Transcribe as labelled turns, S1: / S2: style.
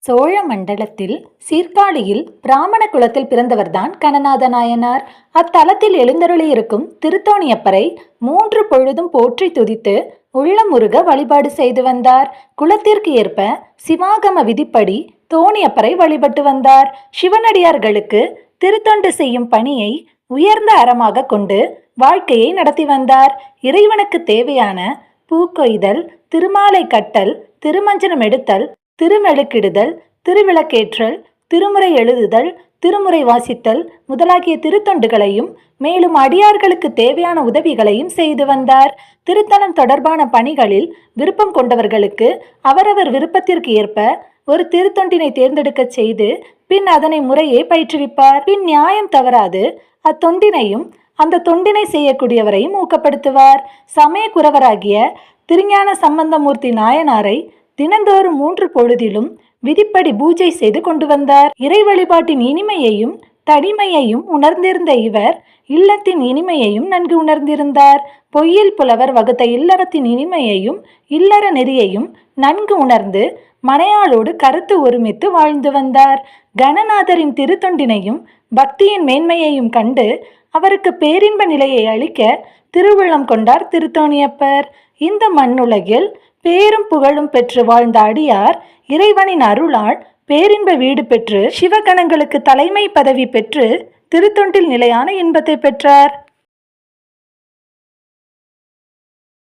S1: சோழ மண்டலத்தில் சீர்காழியில் பிராமண குலத்தில் பிறந்தவர்தான் கணநாத நாயனார். அத்தலத்தில் எழுந்தருளியிருக்கும் திருத்தோணியப்பரை 3 பொழுதும் போற்றி துதித்து உள்ளமுருக வழிபாடு செய்து வந்தார். குலத்திற்கு ஏற்ப சிவாகம விதிப்படி தோணியப்பரை வழிபட்டு வந்தார். சிவனடியார்களுக்கு திருத்தொண்டு செய்யும் பணியை உயர்ந்த அறமாக கொண்டு வாழ்க்கையை நடத்தி வந்தார். இறைவனுக்கு தேவையான பூக்கொய்தல், திருமாலை கட்டல், திருமஞ்சனம் எடுத்தல், திருமெழுக்கிடுதல், திருவிளக்கேற்றல், திருமுறை எழுதுதல், திருமுறை வாசித்தல் முதலாகிய திருத்தொண்டுகளையும் மேலும் அடியார்களுக்கு தேவையான உதவிகளையும் செய்து வந்தார். திருத்தலம் தொடர்பான பணிகளில் விருப்பம் கொண்டவர்களுக்கு அவரவர் விருப்பத்திற்கு ஏற்ப ஒரு திருத்தொண்டினை தேர்ந்தெடுக்க செய்து பின் அதனை முறையே பயிற்றுவிப்பார். பின் நியாயம் தவறாது அத்தொண்டினையும் அந்த தொண்டினை செய்யக்கூடியவரையும் ஊக்கப்படுத்துவார். சமய குரவராகிய திருஞான சம்பந்தமூர்த்தி நாயனாரை தினந்தோறும் 3 பொழுதிலும் விதிப்படி பூஜை செய்து கொண்டு வந்தார். இறை வழிபாட்டின் இனிமையையும் தனிமையையும் உணர்ந்திருந்த இவர் இல்லத்தின் இனிமையையும் நன்கு உணர்ந்திருந்தார். பொய்யில் புலவர் வகுத்த இல்லறத்தின் இனிமையையும் இல்லற நெறியையும் நன்கு உணர்ந்து மனையாளோடு கருத்து ஒருமித்து வாழ்ந்து வந்தார். கணநாதரின் திருத்தொண்டினையும் பக்தியின் மேன்மையையும் கண்டு அவருக்கு பேரின்ப நிலையை அளிக்க திருவுள்ளம் கொண்டார் திருத்தோணியப்பர். இந்த மண்ணுலகில் பேரும் புகழும் பெற்று வாழ்ந்த அடியார் இறைவனின் அருளால் பேரின்ப வீடு பெற்று சிவகணங்களுக்கு தலைமை பதவி பெற்று திருத்தொண்டில் நிலையான இன்பத்தை பெற்றார்.